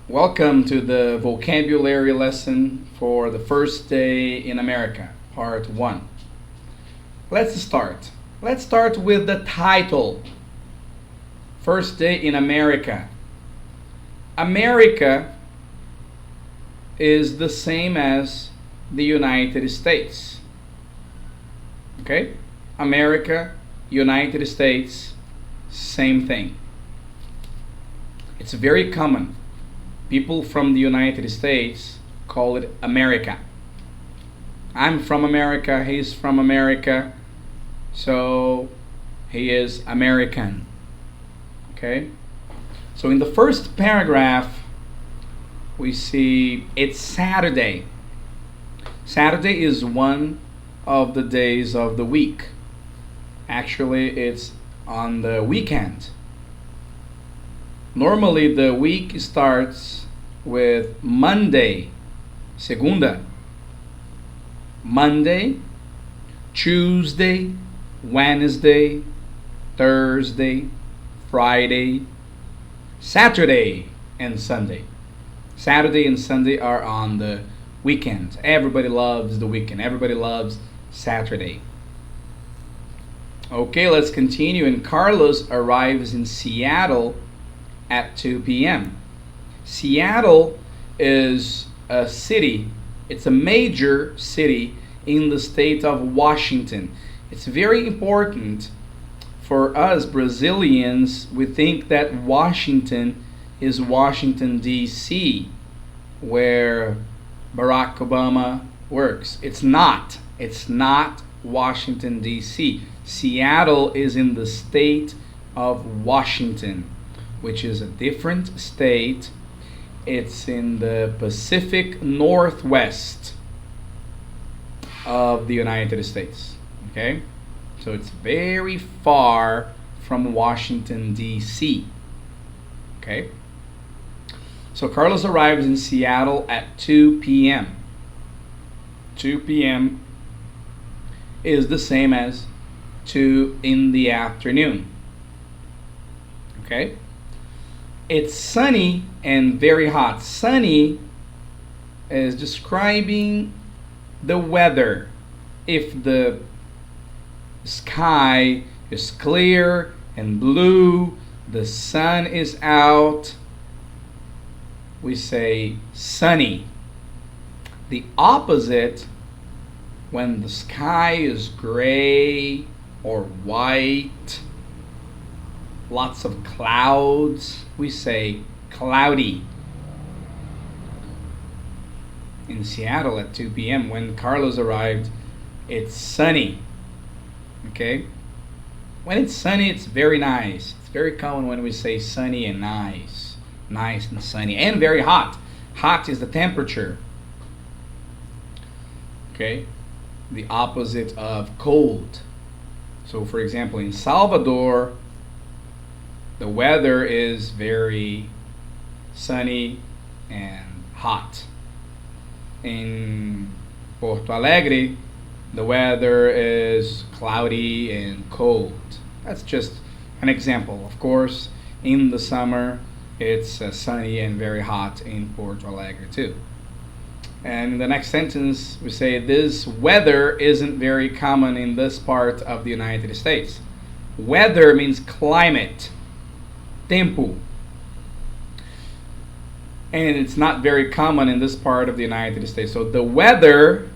Welcome to the vocabulary lesson for the first day in America, part 1. Let's start. Let's start with the title. First day in America. America is the same as the United States. Okay? America, United States, same thing. It's very common. People from the United States call it America. I'm from America, he's from America, so he is American. Okay? So in the first paragraph, we see it's Saturday. Saturday is one of the days of the week. Actually, it's on the weekend. Normally, the week starts with Monday, segunda, Monday, Tuesday, Wednesday, Thursday, Friday, Saturday, and Sunday. Saturday and Sunday are on the weekend. Everybody loves the weekend. Everybody loves Saturday. Okay, let's continue. And Carlos arrives in Seattle at 2 p.m. Seattle is a city. It's a major city in the state of Washington. It's very important for us Brazilians. We think that Washington is Washington, D.C., where Barack Obama works. It's not. It's not Washington, D.C. Seattle is in the state of Washington, which is a different state. It's in the Pacific Northwest of the United States. Okay? So it's very far from Washington, D.C. Okay? So Carlos arrives in Seattle at 2 p.m. 2 p.m. is the same as 2 in the afternoon. Okay? It's sunny and very hot. Sunny is describing the weather. If the sky is clear and blue, the sun is out, we say sunny. The opposite, when the sky is gray or white, lots of clouds, we say cloudy. In Seattle at 2 p.m. when Carlos arrived, it's sunny. Okay? When it's sunny, it's very nice. It's very common when we say sunny and nice. Nice and sunny. And very hot. Hot is the temperature. Okay? The opposite of cold. So, for example, in Salvador, the weather is very sunny and hot. In Porto Alegre, the weather is cloudy and cold. That's just an example. Of course, in the summer, it's sunny and very hot in Porto Alegre too. And in the next sentence, we say this weather isn't very common in this part of the United States. Weather means climate. Tempo. And it's not very common in this part of the United States. So the weather,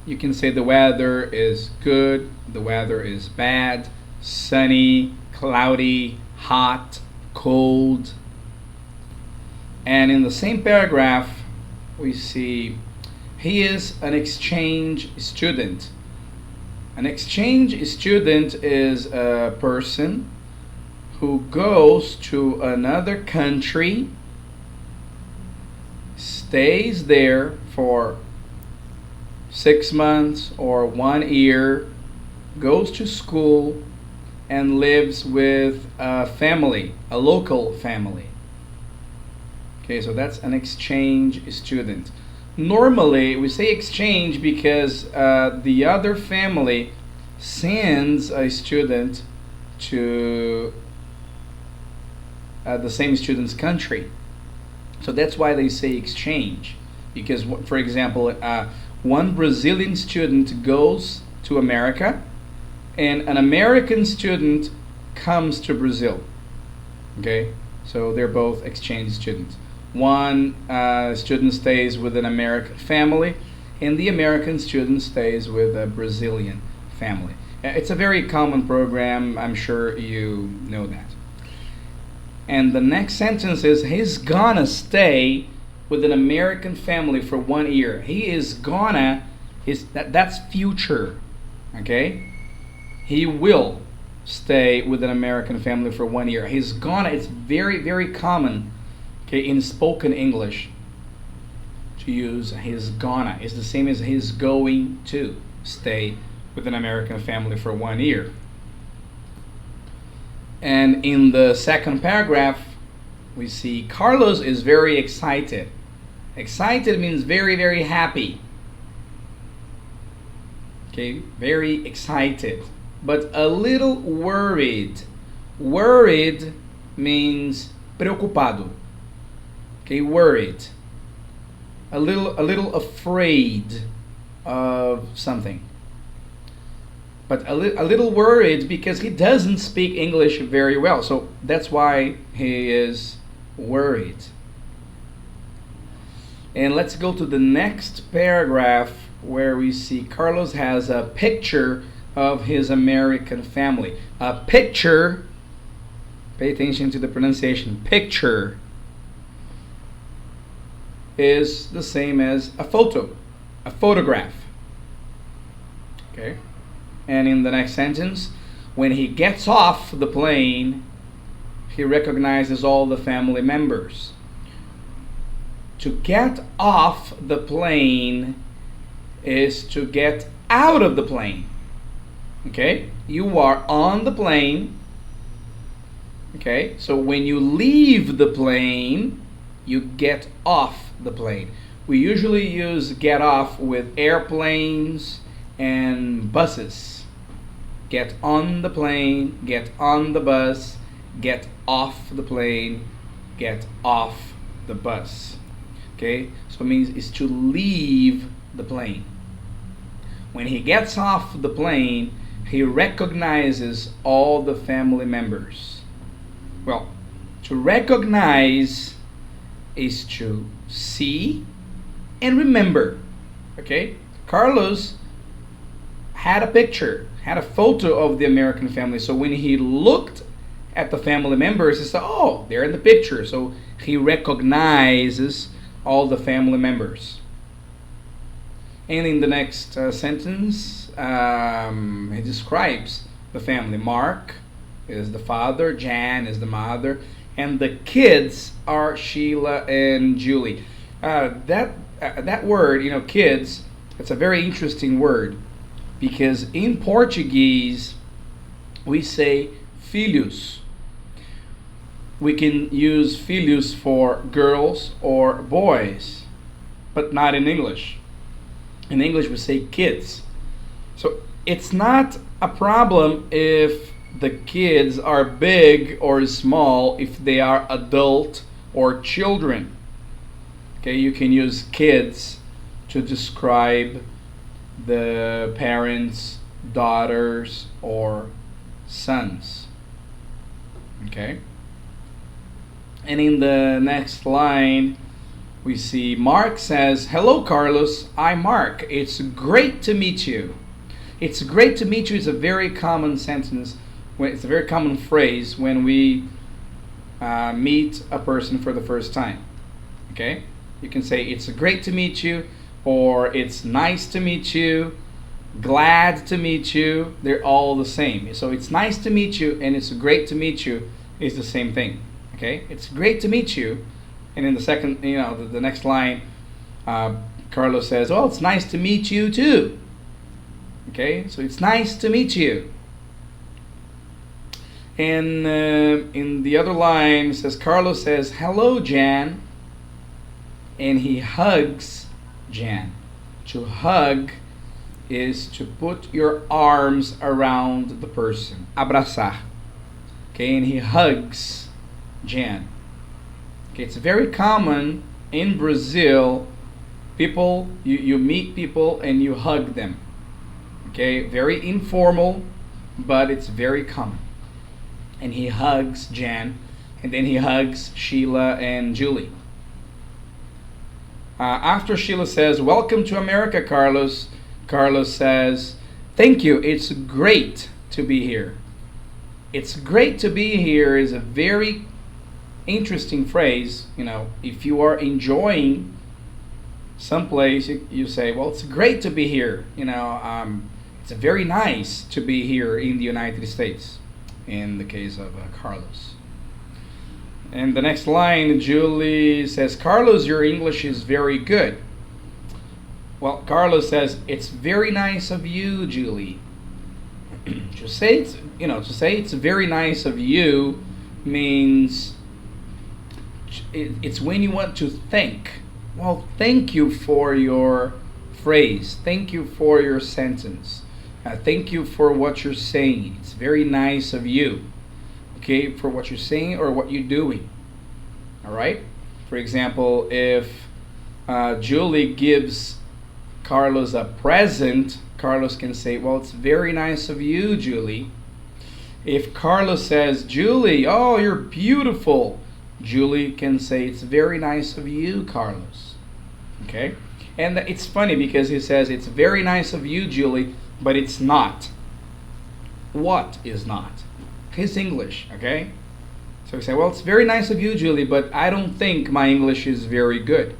you can say the weather is good, the weather is bad, sunny, cloudy, hot, cold. And in the same paragraph, we see he is an exchange student. An exchange student is a person who goes to another country, stays there for 6 months or 1 year, goes to school, and lives with a family, a local family. Okay, so that's an exchange student. Normally, we say exchange because the other family sends a student to the same student's country. So that's why they say exchange. Because, for example, one Brazilian student goes to America, and an American student comes to Brazil. Okay, so they're both exchange students. One student stays with an American family, and the American student stays with a Brazilian family. It's a very common program. I'm sure you know that. And the next sentence is, he's gonna stay with an American family for 1 year. He is gonna, that's future, okay? He will stay with an American family for 1 year. He's gonna, it's very, very common, okay, in spoken English to use he's gonna. It's the same as he's going to stay with an American family for 1 year. And in the second paragraph, we see Carlos is very excited. Excited means very, very happy. Okay, very excited, but a little worried. Worried means preocupado. Okay, worried. A little afraid of something. But a little worried because he doesn't speak English very well. So that's why he is worried. And let's go to the next paragraph where we see Carlos has a picture of his American family. A picture, pay attention to the pronunciation, picture is the same as a photo, a photograph. Okay? And in the next sentence, when he gets off the plane, he recognizes all the family members. To get off the plane is to get out of the plane. Okay? You are on the plane. Okay? So when you leave the plane, you get off the plane. We usually use get off with airplanes and buses. Get on the plane, get on the bus, get off the plane, get off the bus. Okay? So it means is to leave the plane. When he gets off the plane, he recognizes all the family members. Well, to recognize is to see and remember. Okay? Carlos had a picture, had a photo of the American family. So when he looked at the family members, he said, oh, they're in the picture. So he recognizes all the family members. And in the next sentence, he describes the family. Mark is the father, Jan is the mother, and the kids are Sheila and Julie. That word, kids, it's a very interesting word. Because in Portuguese, we say filhos. We can use filhos for girls or boys, but not in English. In English, we say kids. So it's not a problem if the kids are big or small, if they are adult or children. Okay, you can use kids to describe the parents, daughters, or sons. Okay? And in the next line, we see Mark says, hello, Carlos. I'm Mark. It's great to meet you. It's great to meet you is a very common sentence. It's a very common phrase when we meet a person for the first time. Okay? You can say, it's great to meet you, or it's nice to meet you, glad to meet you. They're all the same. So it's nice to meet you and it's great to meet you is the same thing. Okay? It's great to meet you. And in the second, the next line, Carlos says, oh, it's nice to meet you too. Okay? So it's nice to meet you. And in the other line, it says, Carlos says, hello, Jan. And he hugs Jan. To hug is to put your arms around the person. Abraçar. Okay, and he hugs Jan. Okay, it's very common in Brazil. People, you meet people and you hug them. Okay, very informal, but it's very common. And he hugs Jan, and then he hugs Sheila and Julie. After Sheila says, "Welcome to America, Carlos," Carlos says, "Thank you, it's great to be here." It's great to be here is a very interesting phrase. You know, if you are enjoying someplace, you say, "Well, it's great to be here." You know, it's very nice to be here in the United States, in the case of Carlos. And the next line, Julie says, "Carlos, your English is very good." Well, Carlos says, "It's very nice of you, Julie." To say it's very nice of you means it's when you want to thank. Well, thank you for your phrase. Thank you for your sentence. Thank you for what you're saying. It's very nice of you. Okay, for what you're saying or what you're doing. All right. For example, if Julie gives Carlos a present, Carlos can say, "Well, it's very nice of you, Julie." If Carlos says, "Julie, oh, you're beautiful," Julie can say, "It's very nice of you, Carlos." Okay? And it's funny because he says, "It's very nice of you, Julie," but it's not. What is not? His English, okay? So we say, "Well, it's very nice of you, Julie, but I don't think my English is very good."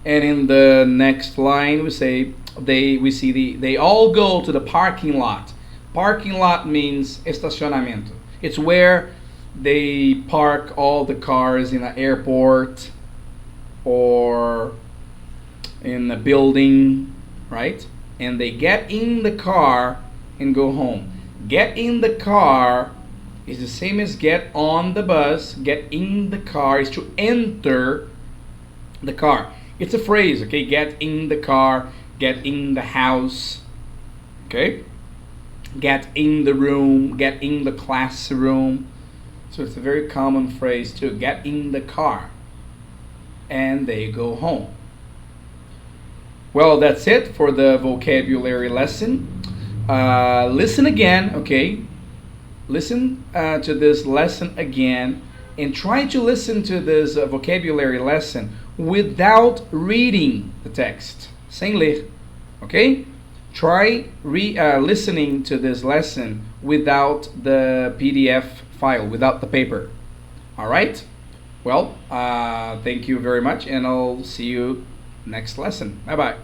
And in the next line, we say they all go to the parking lot. Parking lot means estacionamento. It's where they park all the cars in an airport or in a building, right? And they get in the car and go home. Get in the car is the same as get on the bus. Get in the car is to enter the car. It's a phrase, okay? Get in the car, get in the house, okay? Get in the room, get in the classroom. So it's a very common phrase too. Get in the car. And they go home. Well, that's it for the vocabulary lesson. Listen again, okay? Listen to this lesson again and try to listen to this vocabulary lesson without reading the text. Sem ler, okay? Try listening to this lesson without the PDF file, without the paper. All right? Well, thank you very much, and I'll see you next lesson. Bye-bye.